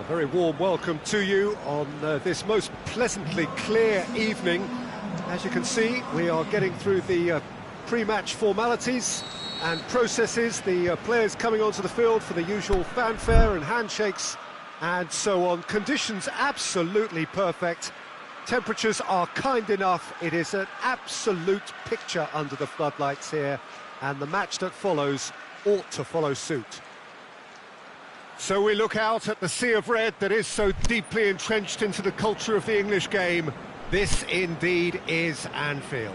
Very warm welcome to you on this most pleasantly clear evening. As you can see, we are getting through the pre-match formalities and processes, the players coming onto the field for the usual fanfare and handshakes and so on. Conditions absolutely perfect. Temperatures are kind enough. It is an absolute picture under the floodlights here, and the match that follows ought to follow suit. So we look out at the sea of red that is so deeply entrenched into the culture of the English game. This indeed is Anfield.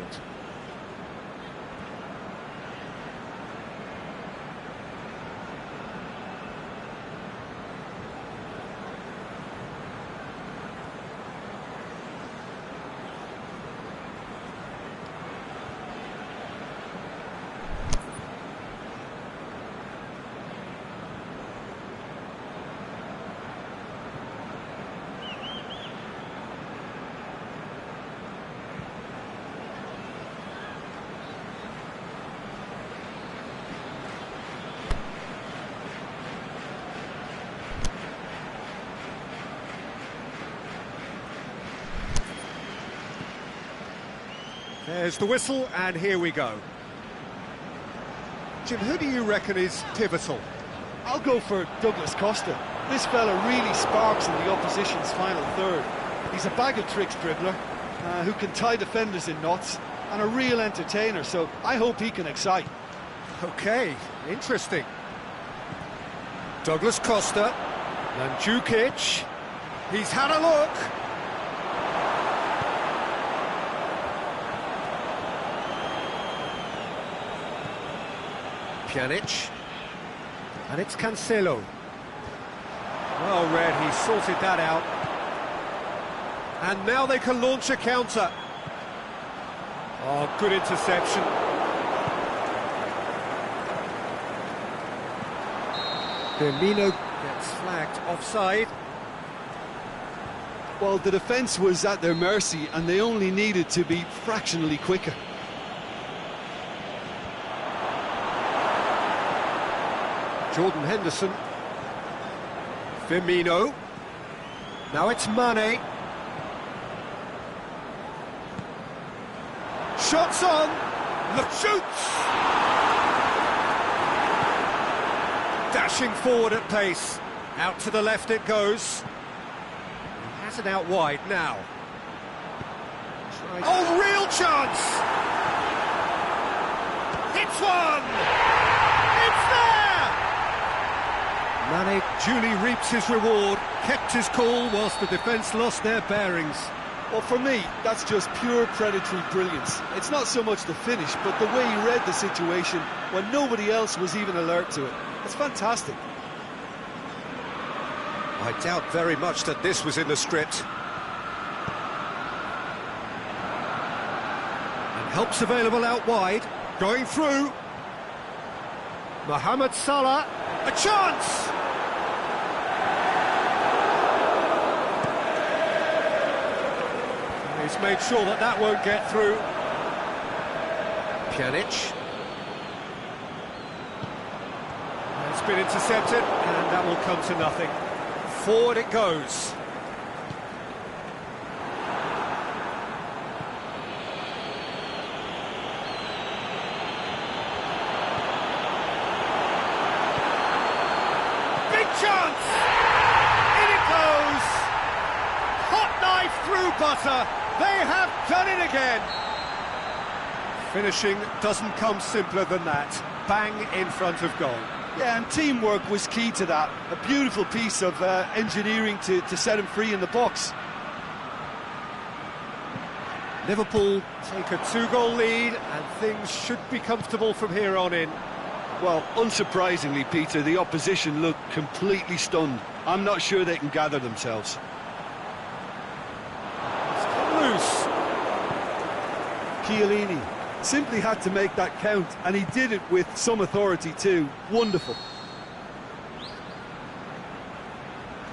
There's the whistle, and here we go. Jim, who do you reckon is pivotal? I'll go for Douglas Costa. This fella really sparks in the opposition's final third. He's a bag of tricks dribbler, who can tie defenders in knots, and a real entertainer, so I hope he can excite. Okay, interesting. Douglas Costa, Mandzukic, he's had a look. Pjanic, and it's Cancelo. Well read, he sorted that out. And now they can launch a counter. Oh, good interception. Firmino gets flagged offside. Well, the defence was at their mercy, and they only needed to be fractionally quicker. Jordan Henderson, Firmino, now it's Mane, shots on, look, shoots, dashing forward at pace, out to the left it goes, he has it out wide now, oh, real chance, hits one! Mane duly reaps his reward, kept his cool whilst the defence lost their bearings. Well, for me, that's just pure predatory brilliance. It's not so much the finish, but the way he read the situation when nobody else was even alert to it. It's fantastic. I doubt very much that this was in the script. And help's available out wide, going through. Mohamed Salah, a chance! He's made sure that that won't get through. Pjanic. It's been intercepted, and that will come to nothing. Forward it goes. Big chance! In it goes! Hot knife through butter! They have done it again! Finishing doesn't come simpler than that. Bang in front of goal. Yeah, and teamwork was key to that. A beautiful piece of engineering to set him free in the box. Liverpool take a 2-goal lead, and things should be comfortable from here on in. Well, unsurprisingly, Peter, the opposition look completely stunned. I'm not sure they can gather themselves. Loose. Chiellini simply had to make that count, and he did it with some authority too. Wonderful.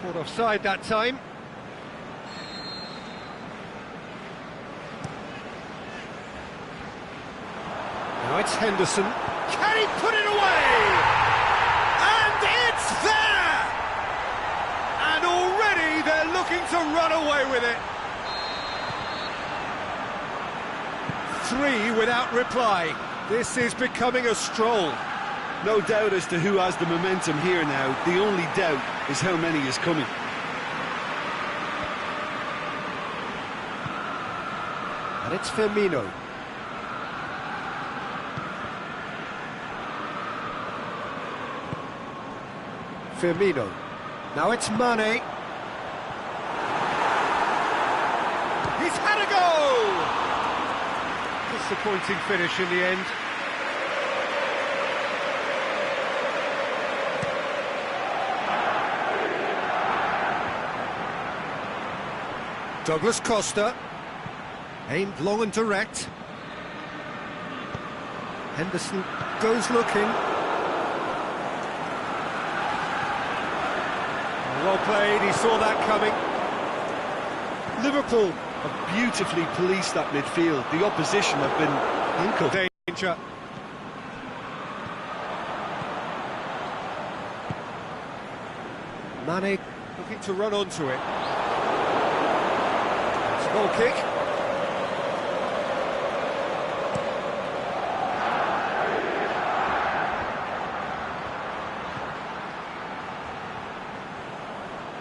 Caught offside that time. Now it's Henderson. Can he put it away? And it's there! And already looking to run away with it. 3 without reply. This is becoming a stroll. No doubt as to who has the momentum here now. The only doubt is how many is coming. And it's Firmino. Firmino. Now it's Mane. He's had a goal! Disappointing finish in the end. Douglas Costa. Aimed long and direct. Henderson goes looking. Well played, he saw that coming. Liverpool have beautifully policed that midfield. The opposition have been handcuffed. Danger. Mane looking to run onto it. It's a goal kick.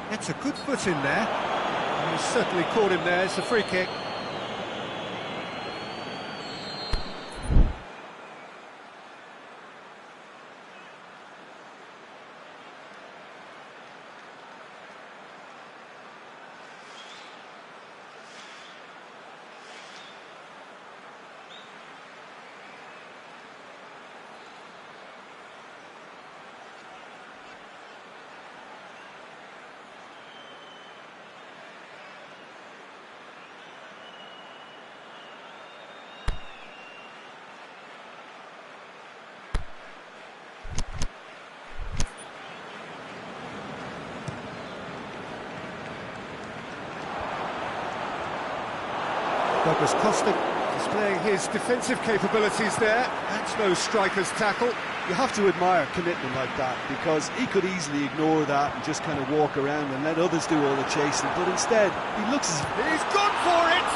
That's a good foot in there. He's certainly caught him there. It's a free kick. Douglas Costa displaying his defensive capabilities there. That's no striker's tackle. You have to admire commitment like that, because he could easily ignore that and just kind of walk around and let others do all the chasing, but instead he looks as if he's gone for it!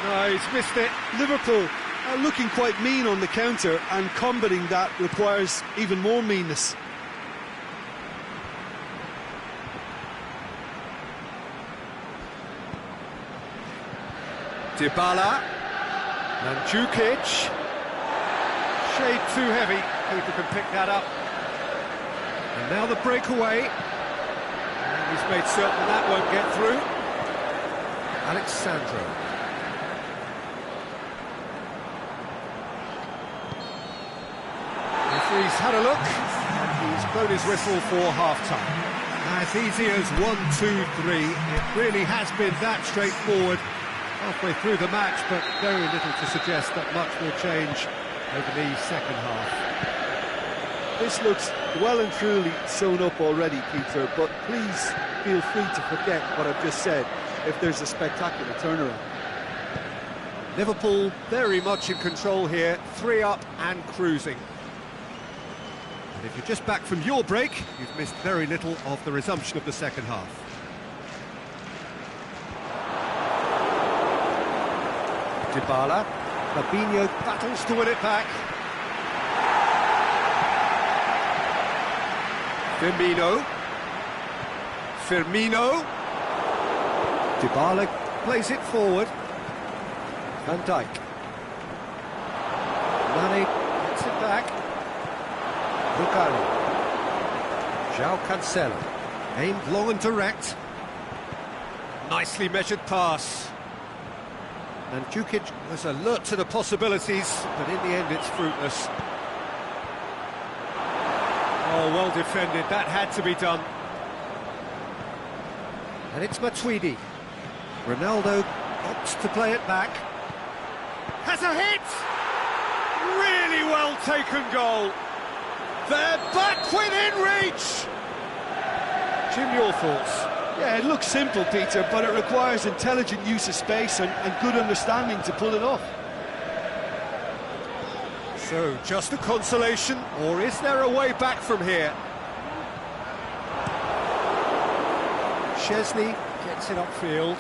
No, he's missed it. Liverpool are looking quite mean on the counter, and combating that requires even more meanness. Dybala, Mandzukic, shade too heavy, keeper can pick that up. And now the breakaway, and he's made certain that won't get through. Alexandro. Referee's had a look, and he's blown his whistle for half-time. As easy as 1-2-3, it really has been that straightforward. Halfway through the match, but very little to suggest that much will change over the second half. This looks well and truly sewn up already, Peter, but please feel free to forget what I've just said if there's a spectacular turnaround. Liverpool very much in control here, 3 up and cruising. And if you're just back from your break, you've missed very little of the resumption of the second half. Dybala, Fabinho battles to win it back. Firmino. Dybala plays it forward. Van Dijk. Mane gets it back. Bucali. João Cancelo. Aimed long and direct. Nicely measured pass. And Mandzukic was alert to the possibilities, but in the end it's fruitless. Oh, well defended, that had to be done. And it's Matuidi. Ronaldo opts to play it back. Has a hit! Really well taken goal. They're back within reach! Jim, your thoughts? Yeah, it looks simple, Peter, but it requires intelligent use of space and good understanding to pull it off. So, just a consolation, or is there a way back from here? Chesney gets it upfield.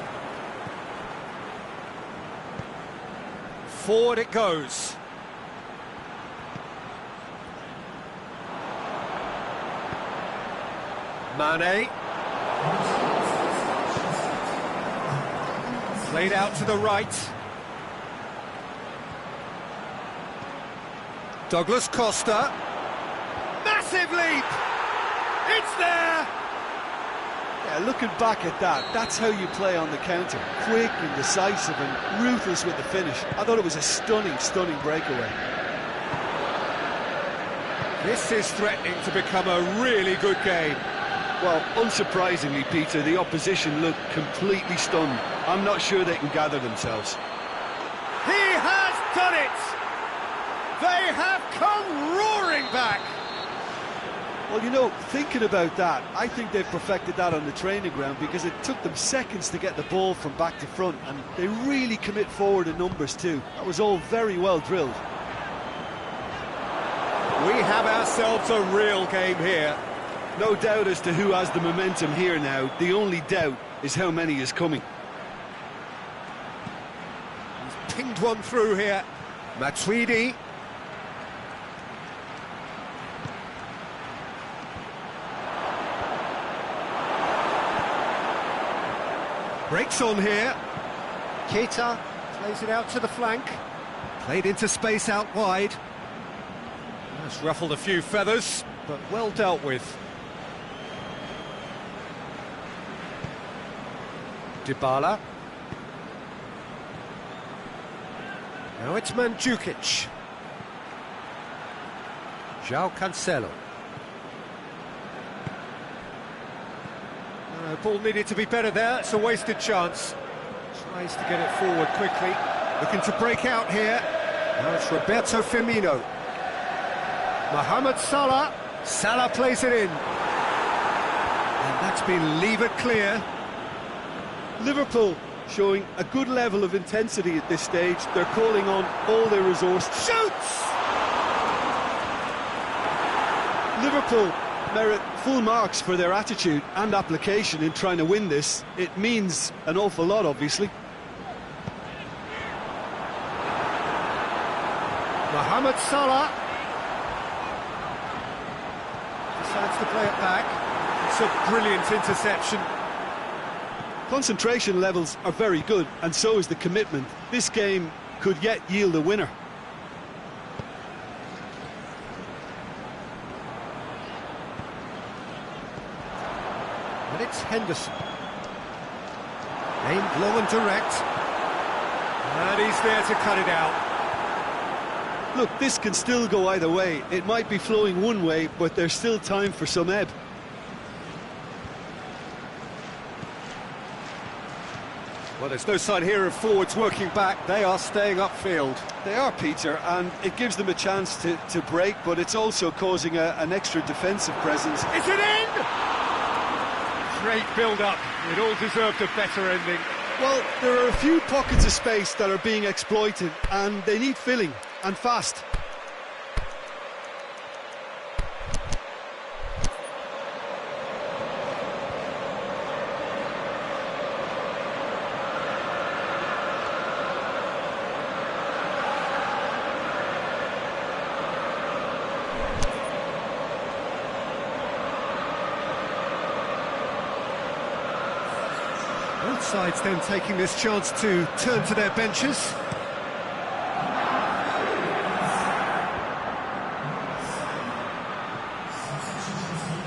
Forward it goes. Mane. Played out to the right. Douglas Costa. Massive leap! It's there! Yeah, looking back at that, that's how you play on the counter. Quick and decisive and ruthless with the finish. I thought it was a stunning, stunning breakaway. This is threatening to become a really good game. Well, unsurprisingly, Peter, the opposition looked completely stunned. I'm not sure they can gather themselves. He has done it! They have come roaring back! Well, you know, thinking about that, I think they've perfected that on the training ground because it took them seconds to get the ball from back to front, and they really commit forward in numbers too. That was all very well drilled. We have ourselves a real game here. No doubt as to who has the momentum here now. The only doubt is how many is coming. He's pinged one through here. Matuidi. Breaks on here. Keita plays it out to the flank. Played into space out wide. That's ruffled a few feathers, but well dealt with. Dybala. Now it's Mandzukic. João Cancelo. Ball needed to be better there, it's a wasted chance. Tries to get it forward quickly. Looking to break out here. Now it's Roberto Firmino. Mohamed Salah. Salah plays it in. And that's been levered clear. Liverpool showing a good level of intensity at this stage. They're calling on all their resources. Shoots! Liverpool merit full marks for their attitude and application in trying to win this. It means an awful lot, obviously. Mohamed Salah decides to play it back. It's a brilliant interception. Concentration levels are very good, and so is the commitment. This game could yet yield a winner. And it's Henderson. Aimed low and direct. And he's there to cut it out. Look, this can still go either way. It might be flowing one way, but there's still time for some ebb. Well, there's no sign here of forwards working back. They are staying upfield. They are, Peter, and it gives them a chance to break, but it's also causing an extra defensive presence. Is it in? Great build-up. It all deserved a better ending. Well, there are a few pockets of space that are being exploited, and they need filling, and fast. Both sides then taking this chance to turn to their benches.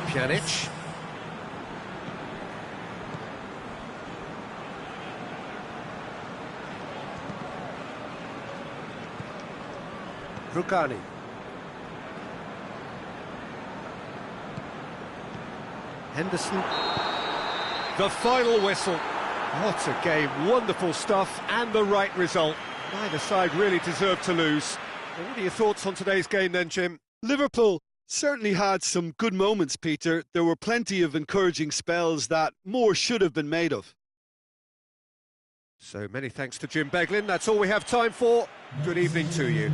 Pjanic. Rugani. Henderson. The final whistle. What a game, wonderful stuff, and the right result. Neither side really deserved to lose. Well, what are your thoughts on today's game then, Jim? Liverpool certainly had some good moments, Peter. There were plenty of encouraging spells that more should have been made of. So many thanks to Jim Beglin. That's all we have time for. Good evening to you.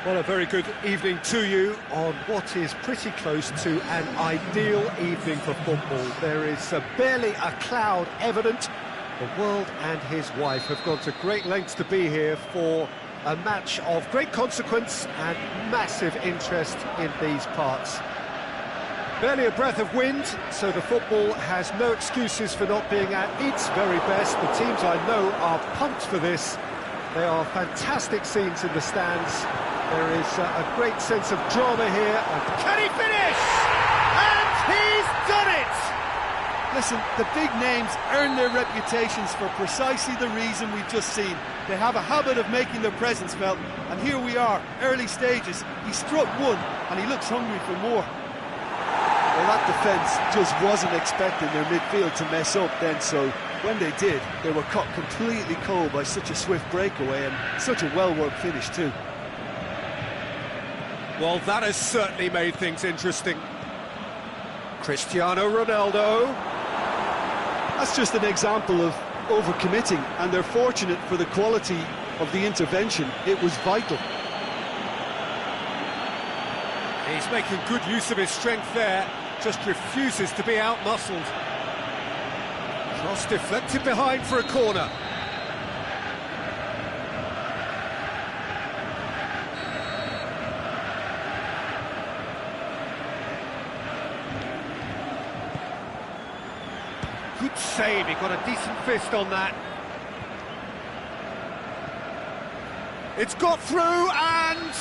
Well, a very good evening to you on what is pretty close to an ideal evening for football. There is barely a cloud evident. The world and his wife have gone to great lengths to be here for a match of great consequence and massive interest in these parts. Barely a breath of wind, so the football has no excuses for not being at its very best. The teams I know are pumped for this. There are fantastic scenes in the stands. There is a great sense of drama here. And can he finish? And he's done it! Listen, the big names earn their reputations for precisely the reason we've just seen. They have a habit of making their presence felt, and here we are, early stages. He struck one, and he looks hungry for more. Well, that defence just wasn't expecting their midfield to mess up then, so when they did, they were caught completely cold by such a swift breakaway and such a well-worked finish too. Well, that has certainly made things interesting. Cristiano Ronaldo. That's just an example of overcommitting, and they're fortunate for the quality of the intervention. It was vital. He's making good use of his strength there, just refuses to be out-muscled. Cross deflected behind for a corner. Good save, he got a decent fist on that. It's got through and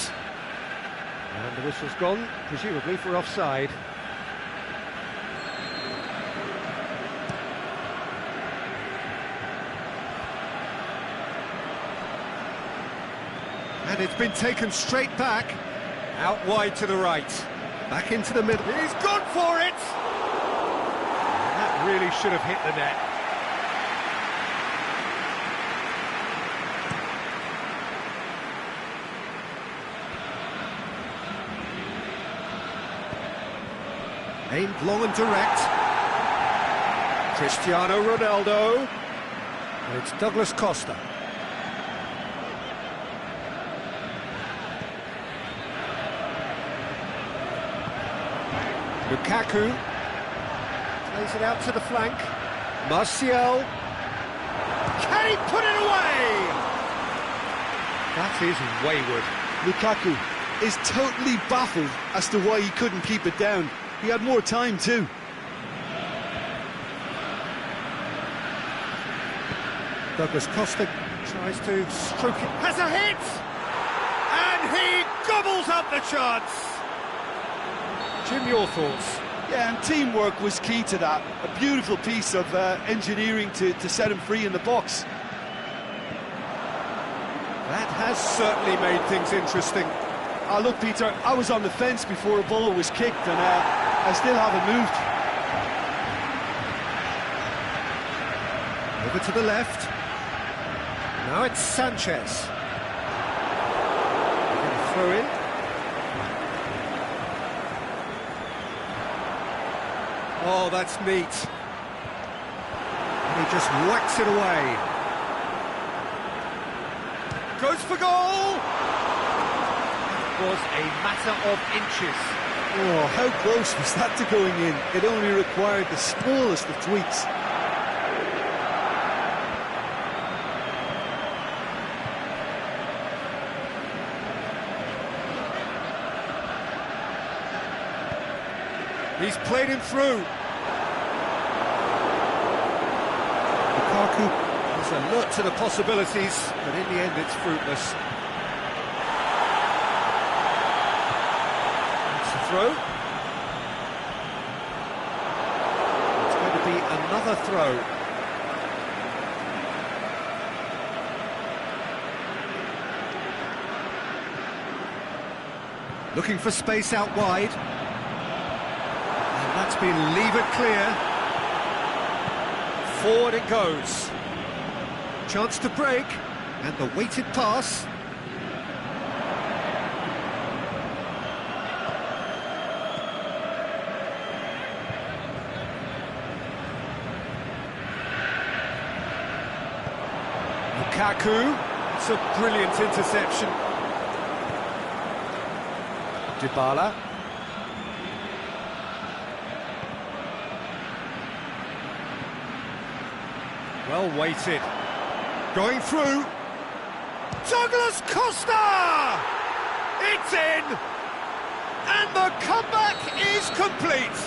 the whistle's gone, presumably for offside. And it's been taken straight back, out wide to the right, back into the middle. He's gone for it! That really should have hit the net. Aimed long and direct. Cristiano Ronaldo. And it's Douglas Costa. Lukaku plays it out to the flank. Martial. Can he put it away? That is wayward. Lukaku is totally baffled as to why he couldn't keep it down. He had more time too. Douglas Costa tries to stroke it. Has a hit! And he gobbles up the chance. Jim, your thoughts? Yeah, and teamwork was key to that. A beautiful piece of engineering to set him free in the box. That has certainly made things interesting. Look, Peter, I was on the fence before a ball was kicked, and I still haven't moved. Over to the left. Now it's Sanchez. Going to throw in. Oh, that's neat. And he just whacks it away. Goes for goal! It was a matter of inches. Oh, how close was that to going in? It only required the smallest of tweaks. He's played him through. Lukaku is alert to the possibilities, but in the end it's fruitless. It's a throw. It's going to be another throw. Looking for space out wide. That's been levered clear. Forward it goes. Chance to break, and the weighted pass. Lukaku. It's a brilliant interception. Dybala. Well weighted. Going through. Douglas Costa! It's in! And the comeback is complete!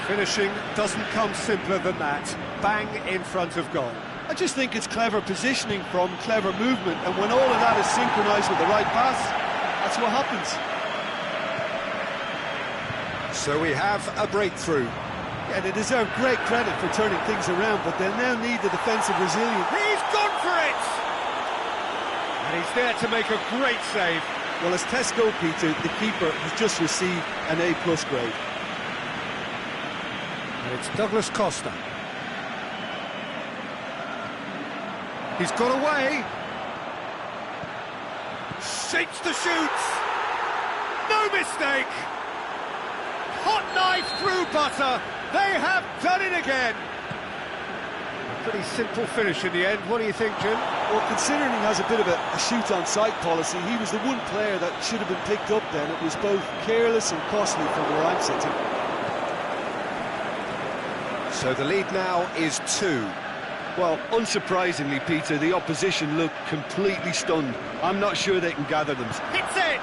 Finishing doesn't come simpler than that. Bang in front of goal. I just think it's clever positioning from clever movement, and when all of that is synchronised with the right pass, that's what happens. So we have a breakthrough. Yeah, they deserve great credit for turning things around, but they'll now need the defensive resilience. He's gone for it! And he's there to make a great save. Well, as tests go, Peter, the keeper has just received an A+ grade. And it's Douglas Costa. He's got away. Shapes the shoots. No mistake. Hot knife through butter. They have done it again. A pretty simple finish in the end. What do you think, Jim? Well, considering he has a bit of a shoot-on-sight policy, he was the one player that should have been picked up then. It was both careless and costly from where I'm sitting. So the lead now is 2. Well, unsurprisingly, Peter, the opposition look completely stunned. I'm not sure they can gather them. Hits it!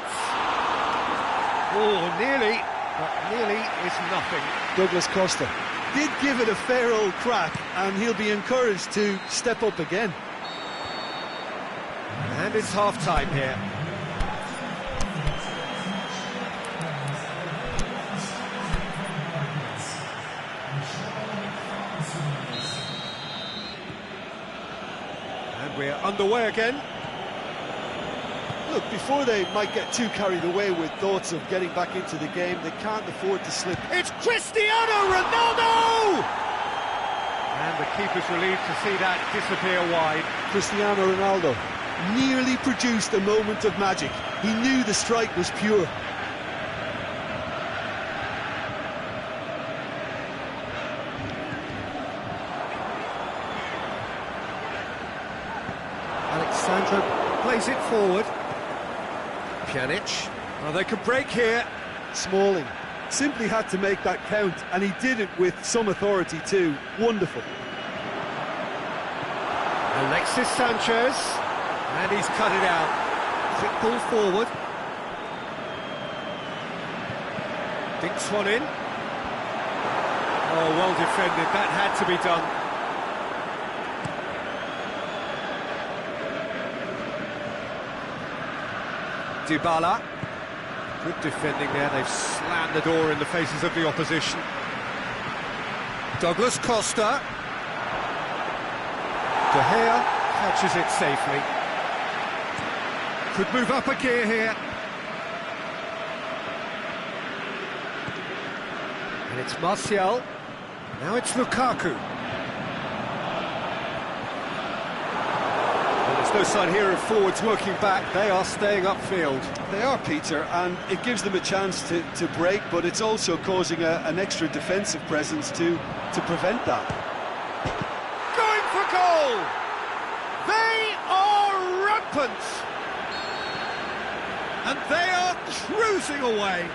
Oh, nearly, but nearly is nothing. Douglas Costa did give it a fair old crack, and he'll be encouraged to step up again. And it's half-time here. And we're underway again. Look, before they might get too carried away with thoughts of getting back into the game, they can't afford to slip. It's Cristiano Ronaldo! And the keeper's relieved to see that disappear wide. Cristiano Ronaldo nearly produced a moment of magic. He knew the strike was pure. Alexandra plays it forward. Pjanic. Oh, they could break here. Smalling simply had to make that count, and he did it with some authority too. Wonderful. Alexis Sanchez, and he's cut it out. Quick ball forward. Dinks one in. Oh, well defended. That had to be done. Dybala. Good defending there. They've slammed the door in the faces of the opposition. Douglas Costa. De Gea catches it safely. Could move up a gear here. And it's Martial. Now it's Lukaku. Well, there's no sign here of forwards working back. They are staying upfield. They are, Peter, and it gives them a chance to break, but it's also causing an extra defensive presence to prevent that. Going for goal! They are rampant! And they are cruising away.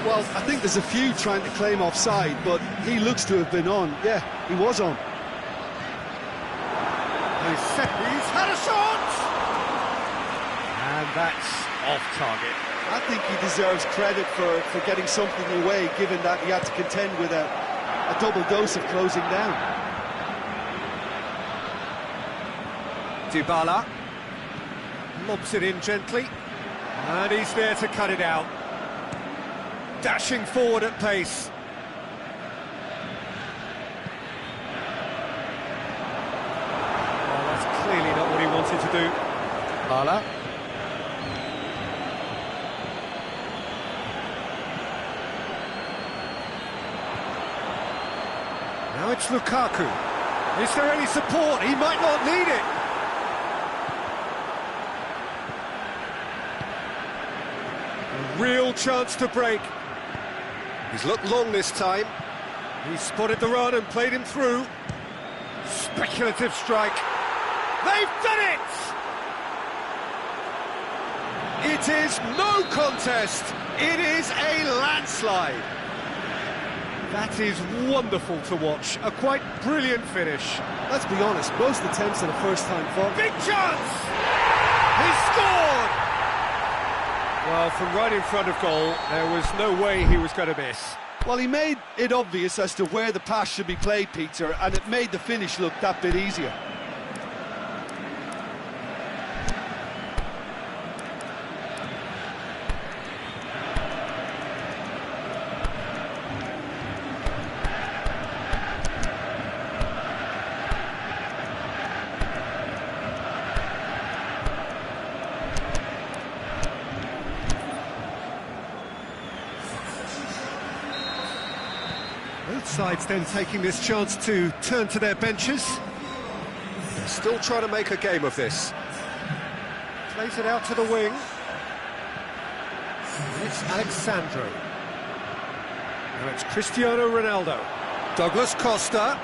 Well, I think there's a few trying to claim offside, but he looks to have been on. Yeah, he was on. He's had a shot! And that's off target. I think he deserves credit for getting something away, given that he had to contend with a double dose of closing down. Dybala lobs it in gently, and he's there to cut it out. Dashing forward at pace. Oh, that's clearly not what he wanted to do. Dybala. Now it's Lukaku. Is there any support? He might not need it. A real chance to break. He's looked long this time. He's spotted the run and played him through. Speculative strike. They've done it! It's It is no contest. It is a landslide. That is wonderful to watch. A quite brilliant finish. Let's be honest, most attempts at a first-time fall. Big chance! He scored! Well, from right in front of goal, there was no way he was going to miss. Well, he made it obvious as to where the pass should be played, Peter, and it made the finish look that bit easier. Both sides then taking this chance to turn to their benches. They're still trying to make a game of this. Plays it out to the wing. It's Alexandro. Now it's Cristiano Ronaldo. Douglas Costa.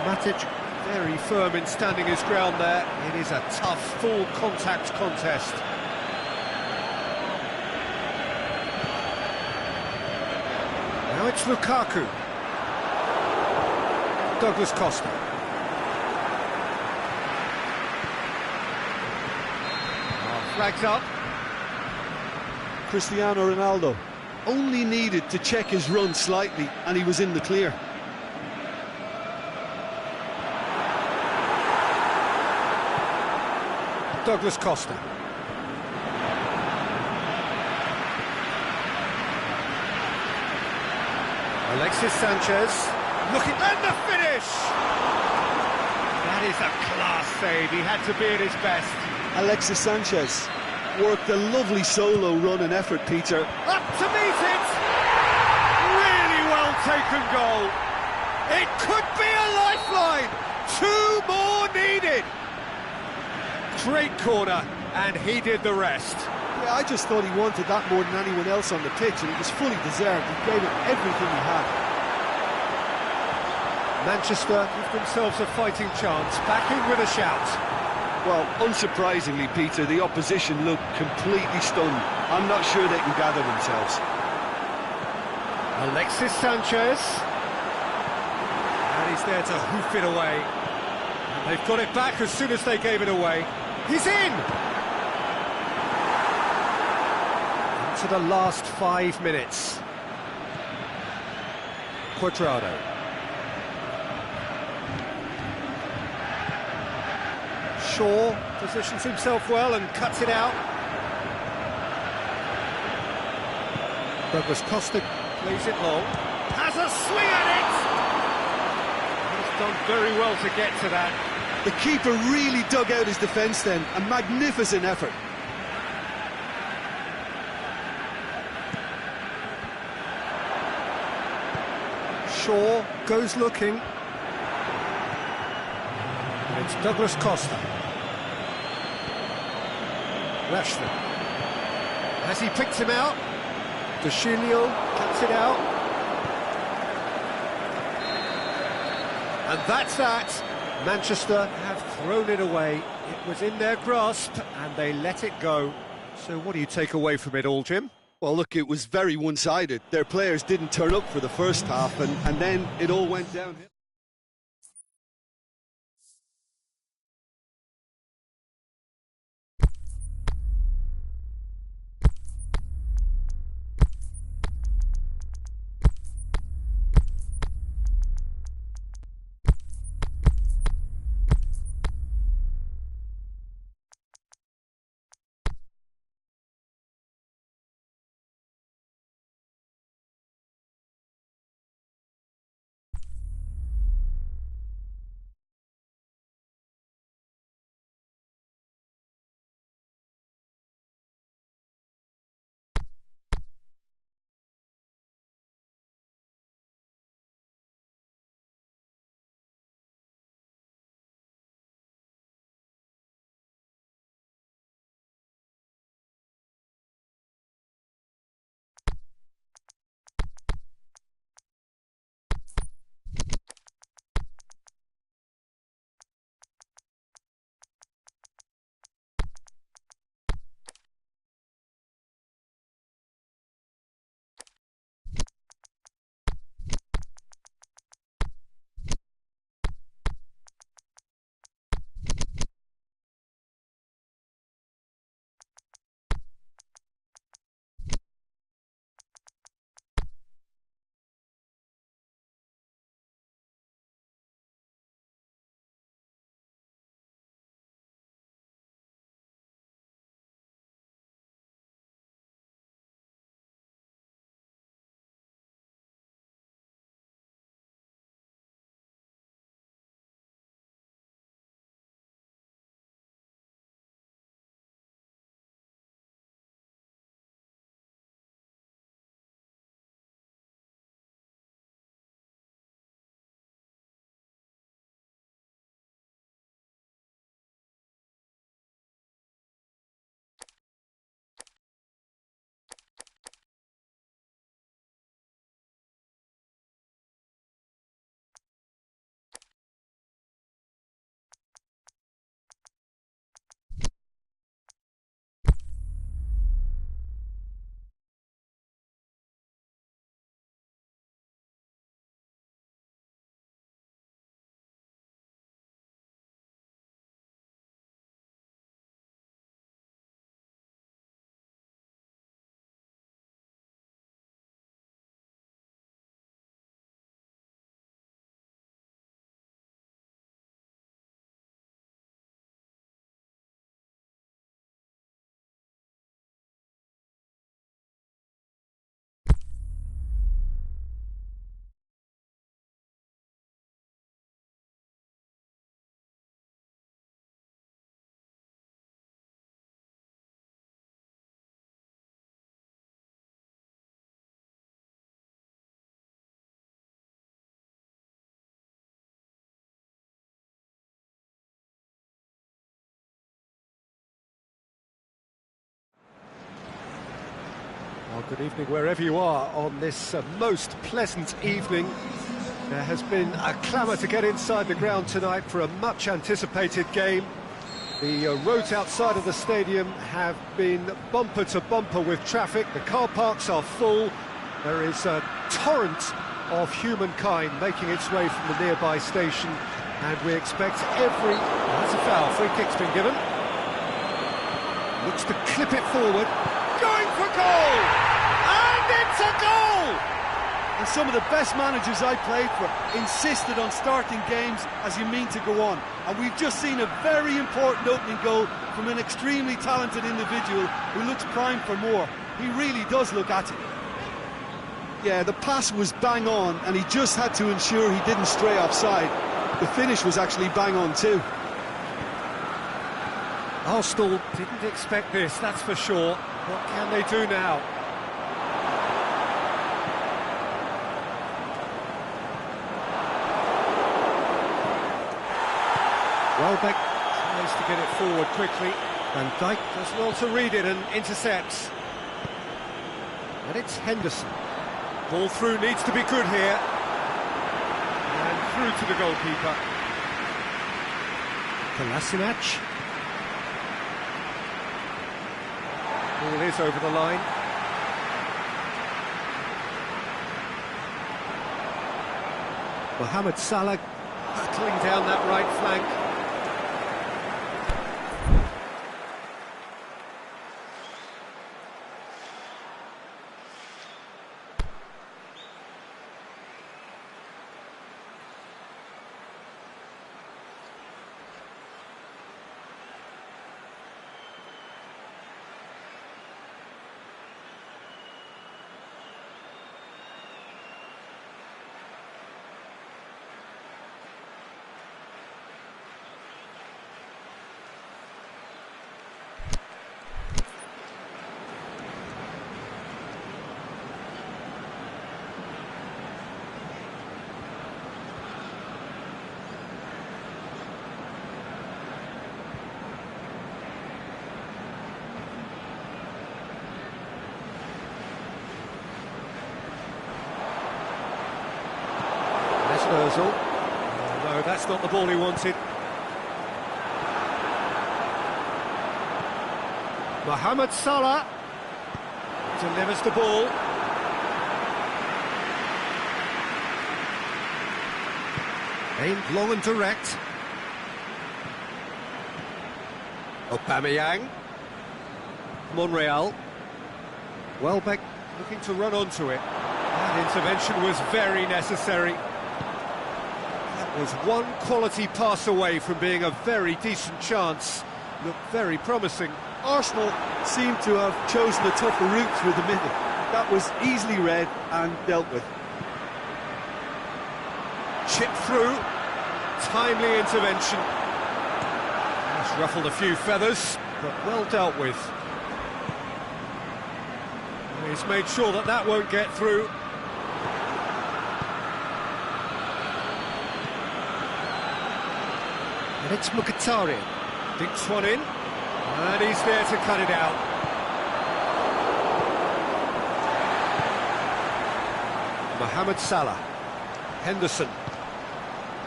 Matic very firm in standing his ground there. It is a tough, full contact contest. Now it's Lukaku. Douglas Costa. Flags up. Cristiano Ronaldo only needed to check his run slightly and he was in the clear. Douglas Costa. Alexis Sanchez, looking, and the finish! That is a class save, he had to be at his best. Alexis Sanchez worked a lovely solo run and effort, Peter. Up to meet it! Really well taken goal. It could be a lifeline. 2 more needed. Great corner, and he did the rest. Yeah, I just thought he wanted that more than anyone else on the pitch, and it was fully deserved. He gave it everything he had. Manchester give themselves a fighting chance, back in with a shout. Well, unsurprisingly, Peter, the opposition looked completely stunned. I'm not sure they can gather themselves. Alexis Sanchez. And he's there to hoof it away. And they've got it back as soon as they gave it away. He's in! To the last 5 minutes. Cuadrado. Shaw positions himself well and cuts it out. Douglas Costa plays it long. Has a swing at it! He's done very well to get to that. The keeper really dug out his defence then. A magnificent effort. Shaw goes looking. And it's Douglas Costa. Rashford. Has he picked him out? Deshilio cuts it out. And that's that. Manchester have thrown it away. It was in their grasp and they let it go. So what do you take away from it all, Jim? Well, look, it was very one-sided. Their players didn't turn up for the first half, and then it all went downhill. Good evening wherever you are on this most pleasant evening. There has been a clamour to get inside the ground tonight for a much anticipated game. The roads outside of the stadium have been bumper to bumper with traffic. The car parks are full. There is a torrent of humankind making its way from the nearby station, and we expect every... That's a foul. Free kick's been given. Looks to clip it forward. Going for goal! And it's a goal! And some of the best managers I played for insisted on starting games as you mean to go on. And we've just seen a very important opening goal from an extremely talented individual who looks primed for more. He really does look at it. Yeah, the pass was bang on, and he just had to ensure he didn't stray offside. The finish was actually bang on too. Arsenal didn't expect this, that's for sure. What can they do now? Welbeck tries to get it forward quickly. Van Dijk does well to read it and intercepts. And it's Henderson. Ball through needs to be good here. And through to the goalkeeper. Kolasinac. Ball is over the line. Mohamed Salah battling down that right flank. Ozil. No, that's not the ball he wanted. Mohamed Salah delivers the ball. Aimed long and direct. Aubameyang. Monreal. Welbeck looking to run onto it. That intervention was very necessary. Was one quality pass away from being a very decent chance. Looked very promising. Arsenal seem to have chosen a tougher route through the middle. That was easily read and dealt with. Chip through. Timely intervention. It's ruffled a few feathers, but well dealt with. He's made sure that that won't get through. And it's Mkhitaryan. Dinks one in, and he's there to cut it out. Mohamed Salah. Henderson.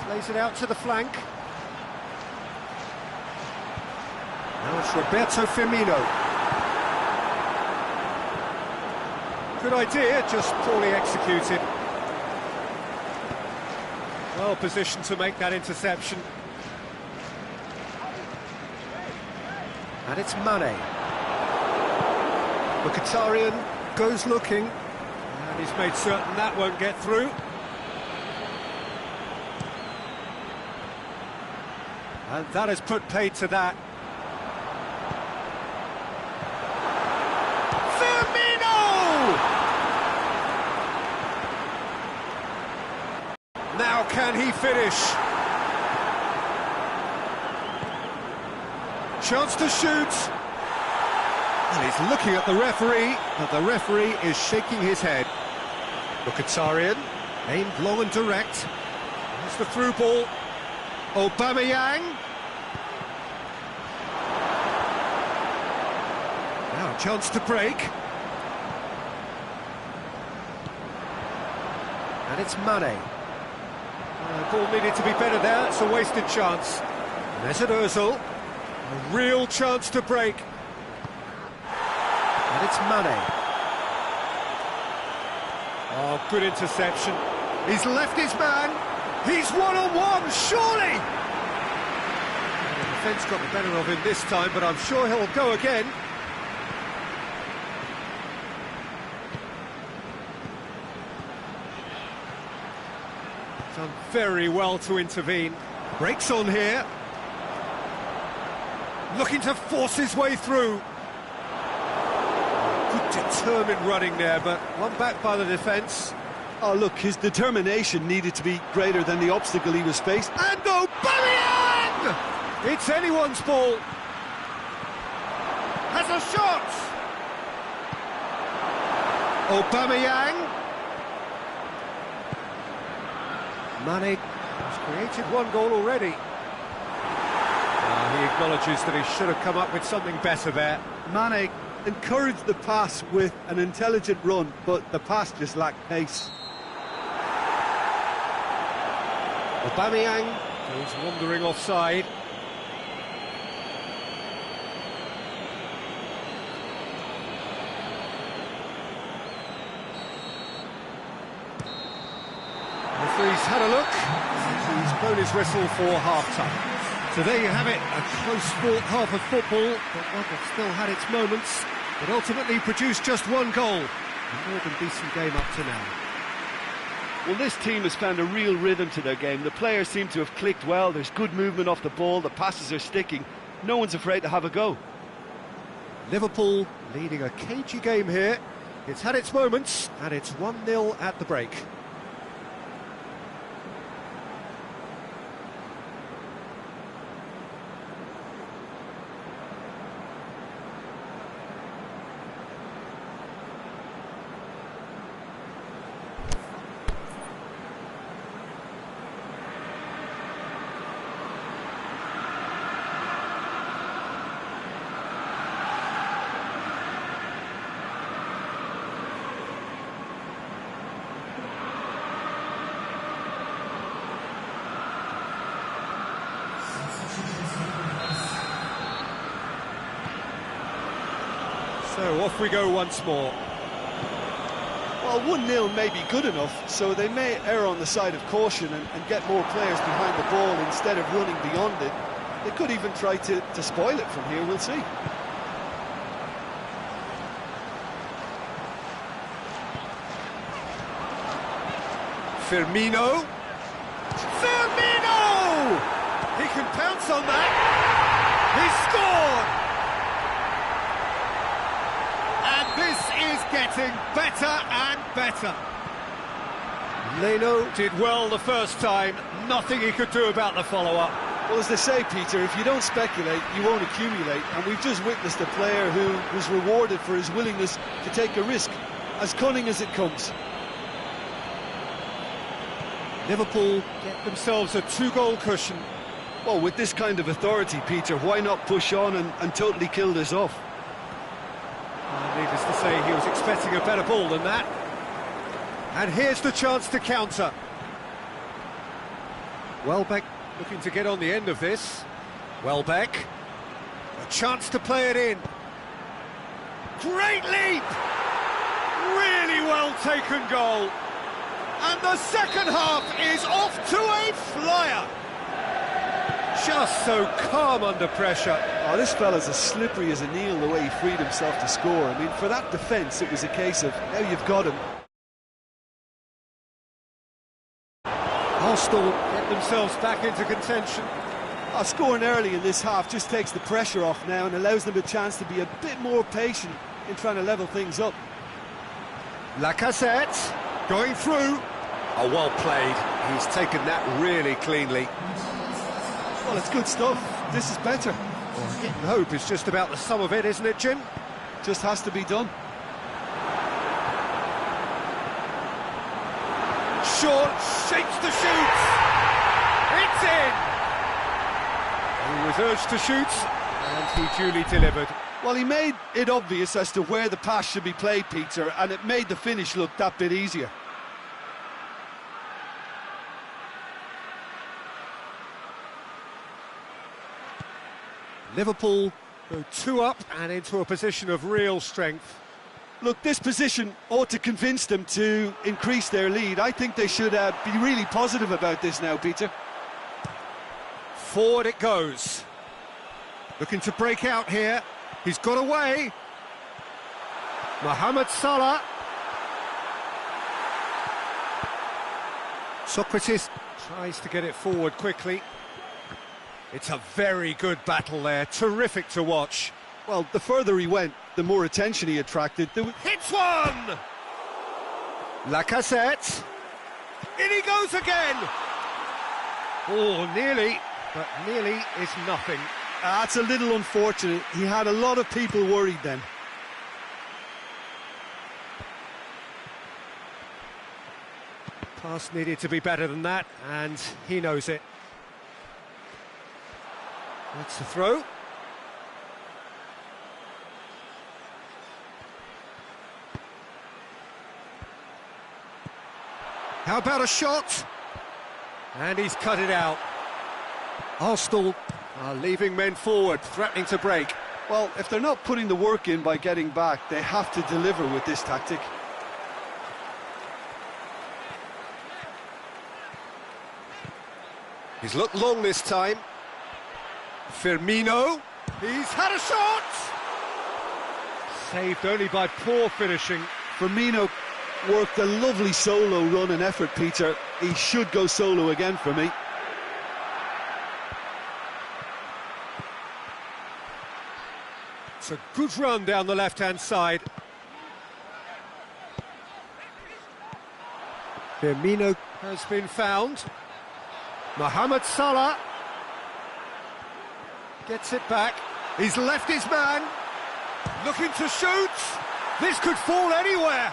Plays it out to the flank. Now it's Roberto Firmino. Good idea, just poorly executed. Well positioned to make that interception. And it's Mane. Mkhitaryan goes looking, and he's made certain that won't get through. And that has put paid to that. Firmino! Now can he finish? Chance to shoot. And he's looking at the referee, but the referee is shaking his head. Mkhitaryan, aimed long and direct. There's the through ball. Aubameyang. Now a chance to break. And it's Mane. Ball needed to be better there, it's a wasted chance. Mesut Ozil, a real chance to break. And it's Mane. Oh, good interception. He's left his man. He's one-on-one, surely! The defence got the better of him this time, but I'm sure he'll go again. Done very well to intervene. Breaks on here. Looking to force his way through. Good determined running there, but one back by the defence. Oh, look, his determination needed to be greater than the obstacle he was faced. And Aubameyang! It's anyone's ball. Has a shot! Aubameyang. Mane has created one goal already. He acknowledges that he should have come up with something better there. Mane encouraged the pass with an intelligent run, but the pass just lacked pace. Aubameyang goes wandering offside. Referee's had a look. He's blown his whistle for half-time. So there you have it, a close-fought half of football, but one that still had its moments, but ultimately produced just one goal. A more than decent game up to now. Well, this team has found a real rhythm to their game. The players seem to have clicked well. There's good movement off the ball, the passes are sticking. No one's afraid to have a go. Liverpool leading a cagey game here. It's had its moments, and it's 1-0 at the break. So off we go once more. Well, 1-0 may be good enough, so they may err on the side of caution and get more players behind the ball instead of running beyond it. They could even try to spoil it from here, we'll see. Firmino! Firmino! He can pounce on that! He's scored! This is getting better and better. Leno did well the first time, nothing he could do about the follow-up. Well, as they say, Peter, if you don't speculate, you won't accumulate, and we've just witnessed a player who was rewarded for his willingness to take a risk, as cunning as it comes. Liverpool get themselves a 2-goal cushion. Well, with this kind of authority, Peter, why not push on and totally kill this off? Needless to say, he was expecting a better ball than that. And here's the chance to counter. Welbeck looking to get on the end of this. Welbeck, a chance to play it in. Great leap! Really well taken goal. And the second half is off to a flyer. Just so calm under pressure. Oh, this fella's as slippery as a Neil, the way he freed himself to score. I mean, for that defence, it was a case of, now you've got him. Arsenal get themselves back into contention. Scoring early in this half just takes the pressure off now and allows them a chance to be a bit more patient in trying to level things up. Lacazette going through. Oh, well played. He's taken that really cleanly. Well, it's good stuff. This is better. Well, getting hope is just about the sum of it, isn't it, Jim? Just has to be done. Short, shapes to shoot. It's in. He was urged to shoot, and he duly delivered. Well, he made it obvious as to where the pass should be played, Peter, and it made the finish look that bit easier. Liverpool go 2 up and into a position of real strength. Look, this position ought to convince them to increase their lead. I think they should be really positive about this now, Peter. Forward it goes. Looking to break out here. He's got away. Mohamed Salah. Socrates tries to get it forward quickly. It's a very good battle there, terrific to watch. Well, the further he went, the more attention he attracted. Hits one! Lacazette. In he goes again! Oh, nearly, but nearly is nothing. That's a little unfortunate. He had a lot of people worried then. Pass needed to be better than that, and he knows it. That's the throw. How about a shot? And he's cut it out. Arsenal are leaving men forward, threatening to break. Well, if they're not putting the work in by getting back, they have to deliver with this tactic. He's looked long this time. Firmino. He's had a shot! Saved only by poor finishing. Firmino worked a lovely solo run and effort, Peter. He should go solo again for me. It's a good run down the left-hand side. Firmino has been found. Mohamed Salah gets it back. He's left his man. Looking to shoot. This could fall anywhere.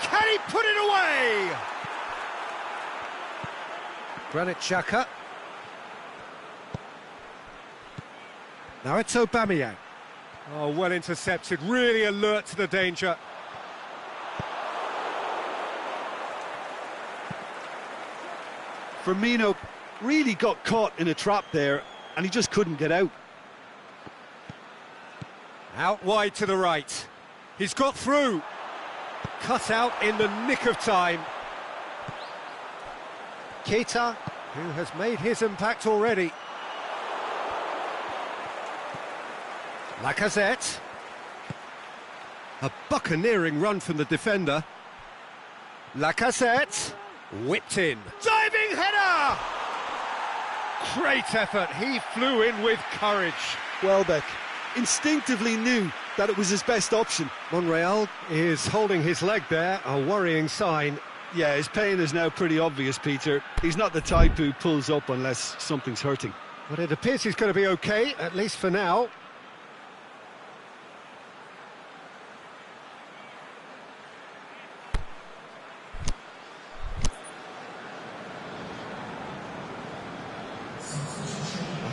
Can he put it away? Granit Xhaka. Now it's Aubameyang. Oh, well intercepted, really alert to the danger. Firmino really got caught in a trap there, and he just couldn't get out. Out wide to the right. He's got through. Cut out in the nick of time. Keita, who has made his impact already. Lacazette. A buccaneering run from the defender. Lacazette. Whipped in. Diving header! Great effort. He flew in with courage. Welbeck instinctively knew that it was his best option. Monreal is holding his leg there, a worrying sign. Yeah, his pain is now pretty obvious, Peter. He's not the type who pulls up unless something's hurting. But it appears he's going to be okay, at least for now.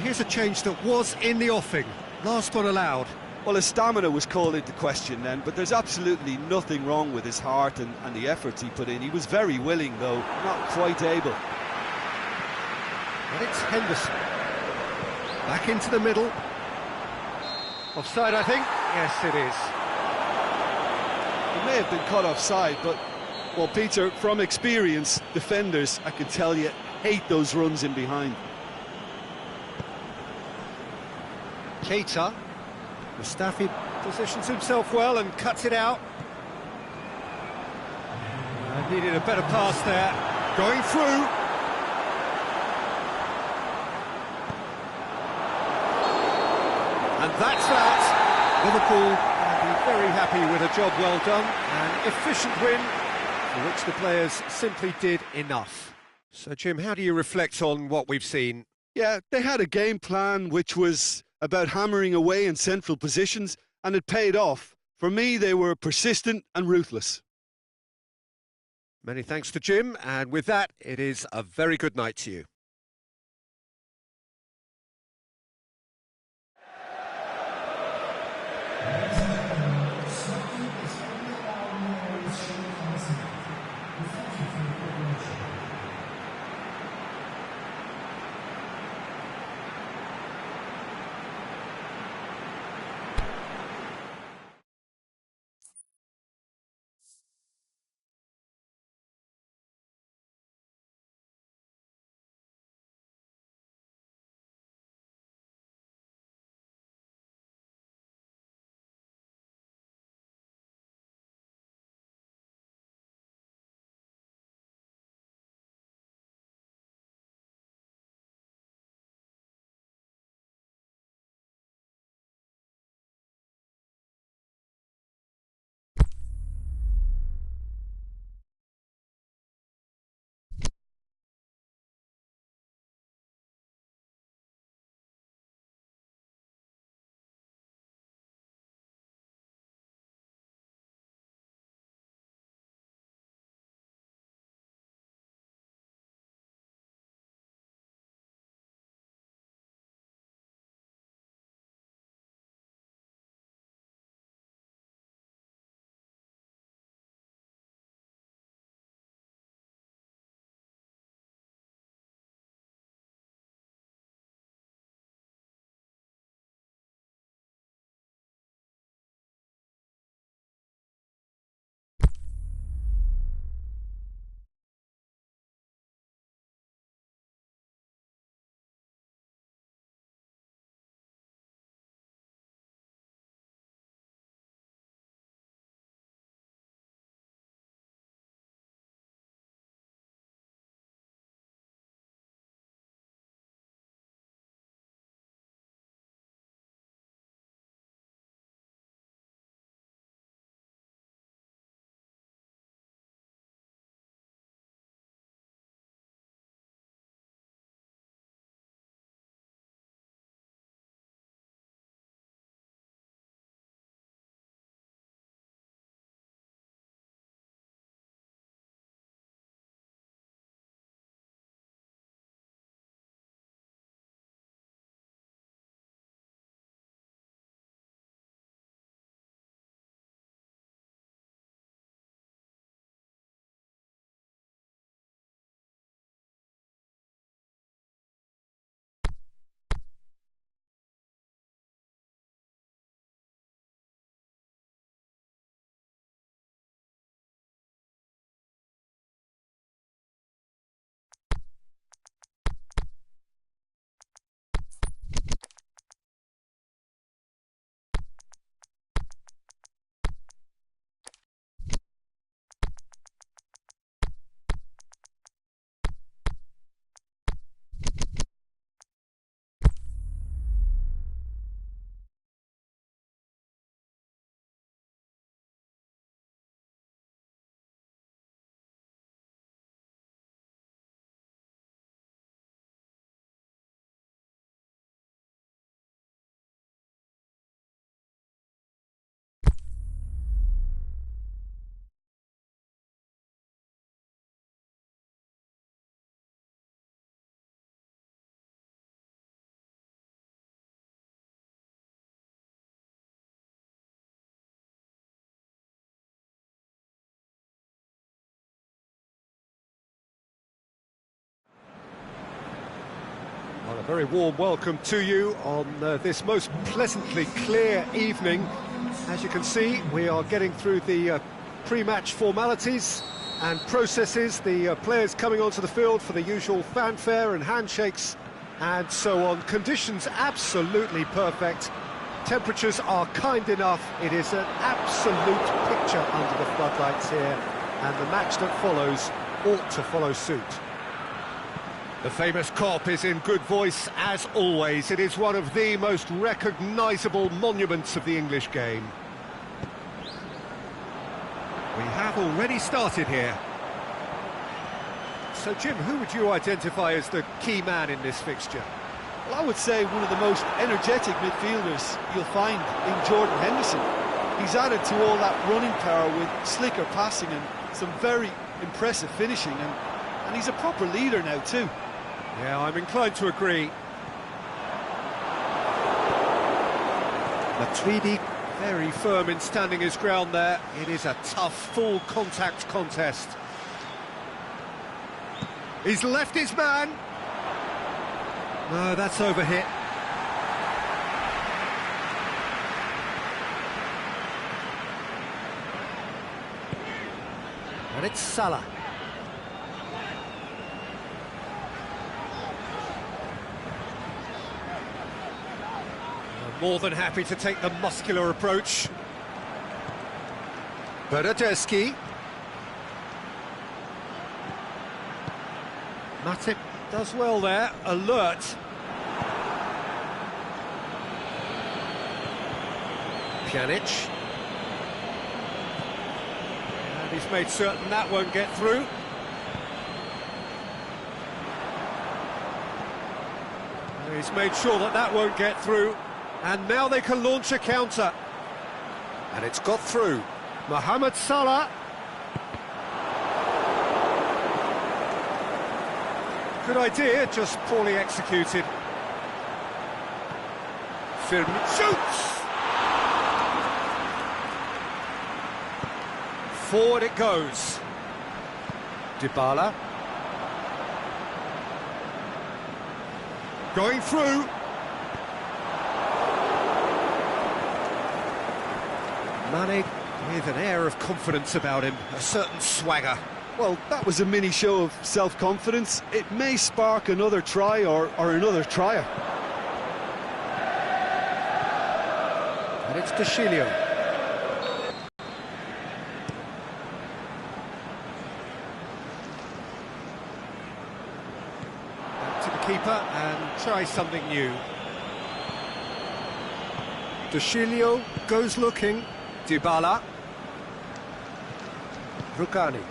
Here's a change that was in the offing. Last one allowed. Well, his stamina was called into question then, but there's absolutely nothing wrong with his heart and the efforts he put in. He was very willing, though, not quite able. And it's Henderson. Back into the middle. Offside, I think. Yes, it is. He may have been caught offside, but, well, Peter, from experience, defenders, I can tell you, hate those runs in behind. Keita. Mustafi positions himself well and cuts it out. Needed a better pass there. Going through. And that's that. Liverpool will be very happy with a job well done. An efficient win for which the players simply did enough. So, Jim, how do you reflect on what we've seen? Yeah, they had a game plan which was about hammering away in central positions, and it paid off. For me, they were persistent and ruthless. Many thanks to Jim, and with that, it is a very good night to you. Very warm welcome to you on this most pleasantly clear evening. As you can see, we are getting through the pre-match formalities and processes, the players coming onto the field for the usual fanfare and handshakes and so on. Conditions absolutely perfect. Temperatures are kind enough. It is an absolute picture under the floodlights here, and the match that follows ought to follow suit. The famous Kop is in good voice, as always. It is one of the most recognisable monuments of the English game. We have already started here. So, Jim, who would you identify as the key man in this fixture? Well, I would say one of the most energetic midfielders you'll find in Jordan Henderson. He's added to all that running power with slicker passing and some very impressive finishing, and he's a proper leader now too. Yeah, I'm inclined to agree. Matuidi very firm in standing his ground there. It is a tough, full contact contest. He's left his man. No, that's overhit. And it's Salah. More than happy to take the muscular approach. Bernardeschi. Matip does well there, alert. Pjanic. And he's made certain that won't get through. He's made sure that that won't get through. And now they can launch a counter. And it's got through. Mohamed Salah. Good idea, just poorly executed. Firmino shoots! Forward it goes. Dybala. Going through. Mane with an air of confidence about him, a certain swagger. Well, that was a mini show of self-confidence. It may spark another try or another trier. And it's Dashilio. Back to the keeper and try something new. Dashilio goes looking. Dybala. Rukani.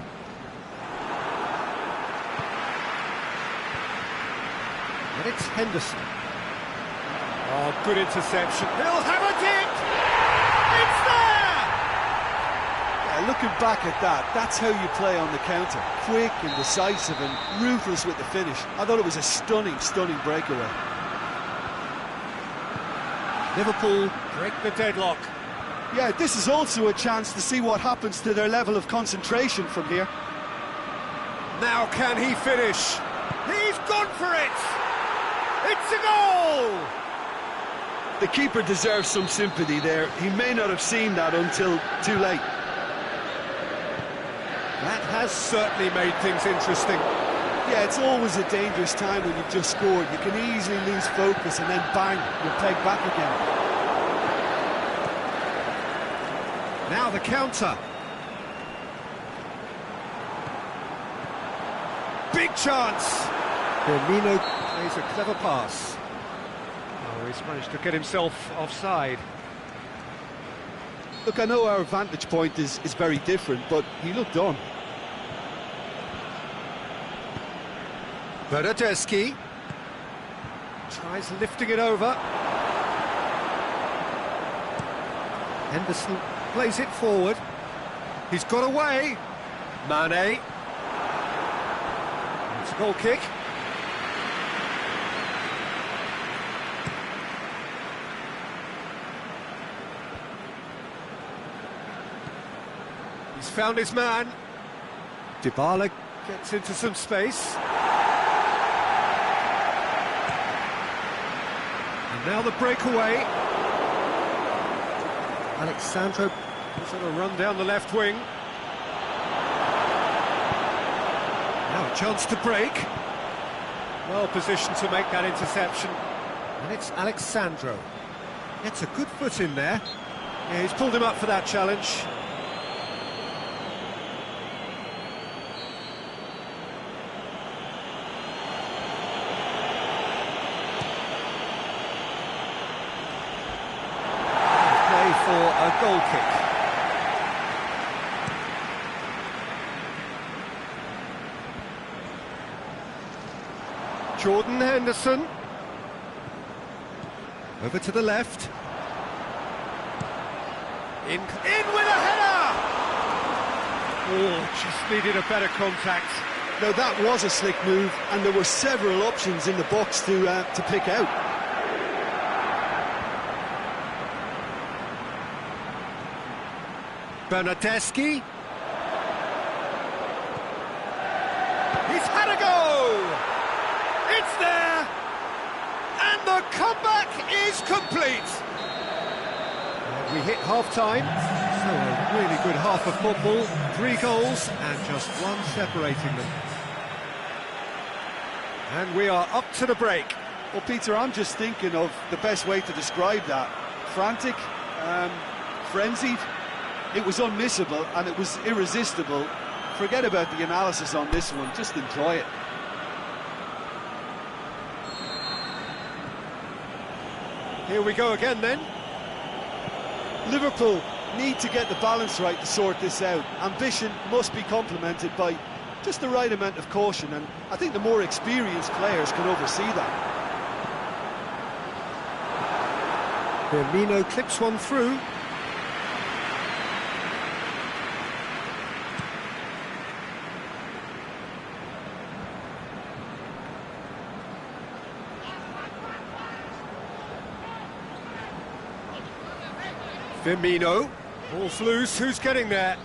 And it's Henderson. Oh, good interception. He'll have a dip! It's there! Yeah, looking back at that, that's how you play on the counter. Quick and decisive and ruthless with the finish. I thought it was a stunning, stunning breakaway. Liverpool break the deadlock. Yeah, this is also a chance to see what happens to their level of concentration from here. Now can he finish? He's gone for it! It's a goal! The keeper deserves some sympathy there. He may not have seen that until too late. That has certainly made things interesting. Yeah, it's always a dangerous time when you've just scored. You can easily lose focus and then bang, you're pegged back again. Now the counter. Big chance. Firmino plays a clever pass. Oh, he's managed to get himself offside. Look, I know our vantage point is very different, but he looked on. Bernardeschi tries lifting it over. Henderson plays it forward. He's got away. Mane. It's a goal kick. He's found his man. Dybala gets into some space. Now the breakaway. Alexandro sort of run down the left wing. Now a chance to break. Well positioned to make that interception. And it's Alexandro. Gets a good foot in there. Yeah, he's pulled him up for that challenge. Play for a goal kick. Jordan Henderson. Over to the left. In with a header! Oh, just needed a better contact. No, that was a slick move, and there were several options in the box to pick out. Bernardeschi. He's had a go! It's there! And the comeback is complete! We hit half-time, so a really good half of football, 3 goals and just one separating them. And we are up to the break. Well, Peter, I'm just thinking of the best way to describe that. Frantic, frenzied. It was unmissable and it was irresistible. Forget about the analysis on this one, just enjoy it. Here we go again then. Liverpool need to get the balance right to sort this out. Ambition must be complemented by just the right amount of caution, and I think the more experienced players can oversee that. Firmino clips one through. Firmino, ball's loose, who's getting there?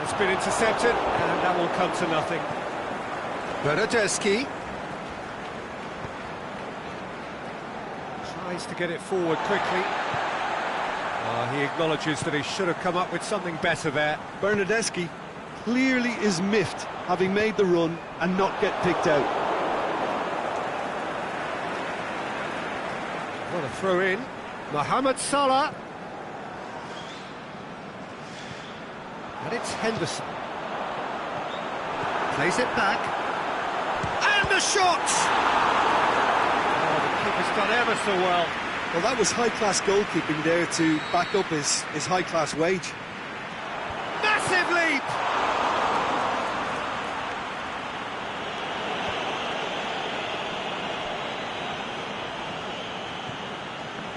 It's been intercepted, and that will come to nothing. Bernardeschi tries to get it forward quickly. He acknowledges that he should have come up with something better there. Bernardeschi clearly is miffed, having made the run and not get picked out. What a throw in. Mohamed Salah. And it's Henderson. Plays it back. And the shot! Oh, the keeper's done ever so well. Well, that was high-class goalkeeping there to back up his high-class wage. Massive leap!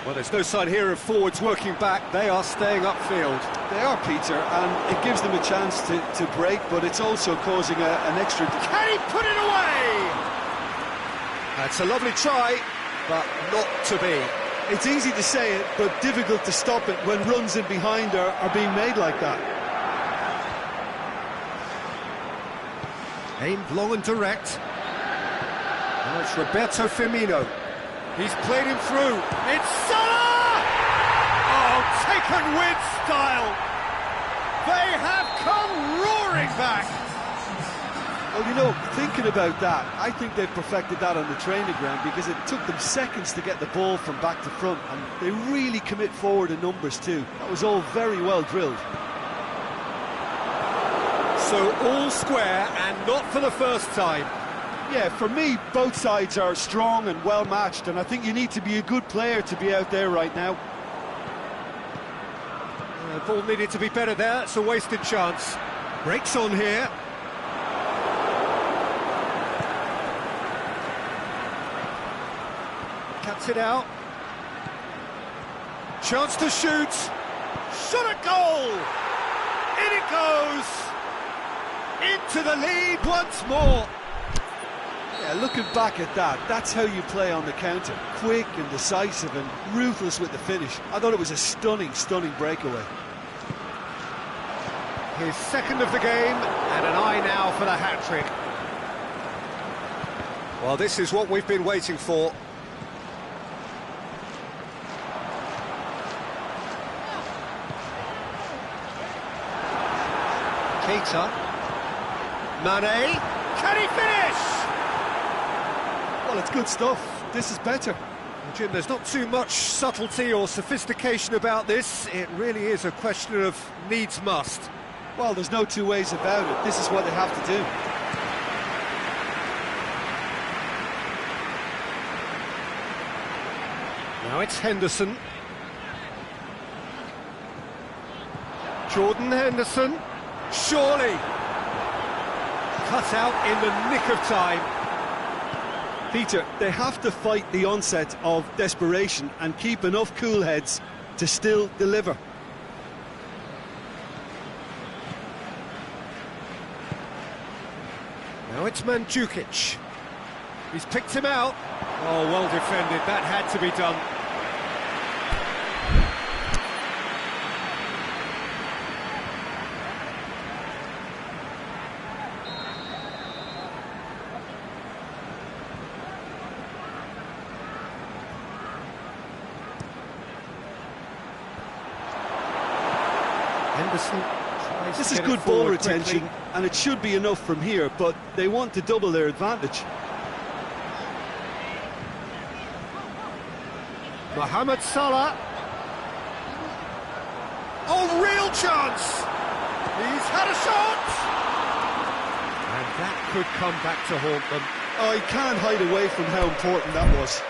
Well, there's no sign here of forwards working back. They are staying upfield. They are, Peter, and it gives them a chance to break, but it's also causing an extra... Can he put it away? That's a lovely try, but not to be. It's easy to say it, but difficult to stop it when runs in behind are being made like that. Aimed long and direct. Now it's Roberto Firmino. He's played him through. It's Salah! Oh, taken with style. They have come roaring back. Well, you know, thinking about that, I think they've perfected that on the training ground because it took them seconds to get the ball from back to front, and they really commit forward in numbers too. That was all very well drilled. So all square, and not for the first time. Yeah, for me, both sides are strong and well-matched, and I think you need to be a good player to be out there right now. The ball needed to be better there. It's a wasted chance. Breaks on here. Cuts it out. Chance to shoot. Shot a goal! In it goes! Into the lead once more. Yeah, looking back at that, that's how you play on the counter. Quick and decisive and ruthless with the finish. I thought it was a stunning, stunning breakaway. His second of the game, and an eye now for the hat-trick. Well, this is what we've been waiting for. Keita. Mane. Can he finish? Well, it's good stuff. This is better. Well, Jim, there's not too much subtlety or sophistication about this. It really is a question of needs must. Well, there's no two ways about it. This is what they have to do. Now it's Henderson. Jordan Henderson. Surely. Cut out in the nick of time. Peter, they have to fight the onset of desperation and keep enough cool heads to still deliver. Now it's Mandzukic. He's picked him out. Oh, well defended. That had to be done. Henderson. This is good ball retention, and it should be enough from here, but they want to double their advantage. Mohamed Salah. Oh, real chance! He's had a shot! And that could come back to haunt them. Oh, he can't hide away from how important that was.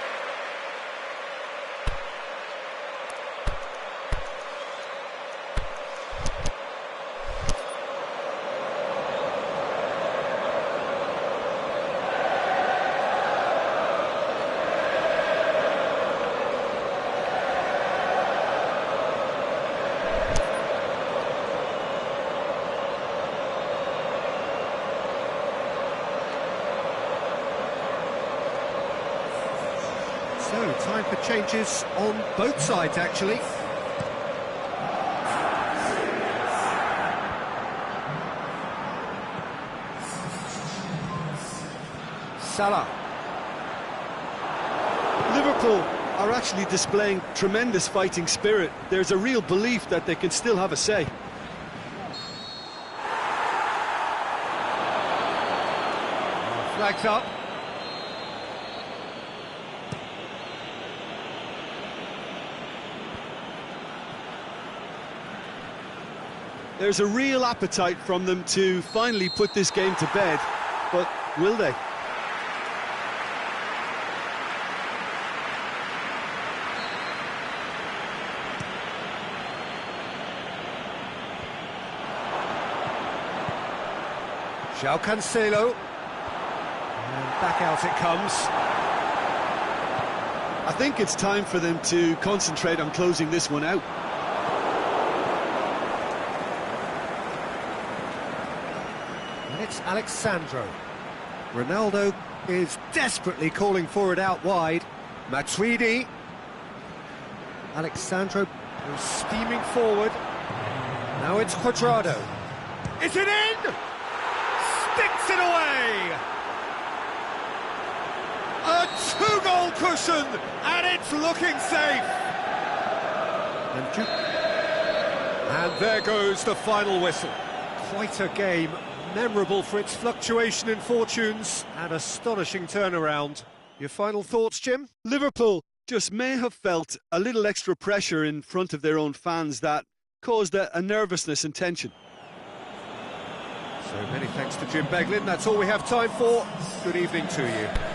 So, time for changes on both sides, actually. Salah. Liverpool are actually displaying tremendous fighting spirit. There's a real belief that they can still have a say. Flags up. There's a real appetite from them to finally put this game to bed, but will they? João Cancelo. And back out it comes. I think it's time for them to concentrate on closing this one out. And it's Alexandro. Ronaldo is desperately calling for it out wide. Matuidi. Alexandro goes steaming forward. Now it's Cuadrado. Is it in? Sticks it away! A two-goal cushion, and it's looking safe! And there goes the final whistle. Quite a game, memorable for its fluctuation in fortunes and astonishing turnaround. Your final thoughts, Jim? Liverpool just may have felt a little extra pressure in front of their own fans that caused a nervousness and tension. So many thanks to Jim Beglin. That's all we have time for. Good evening to you.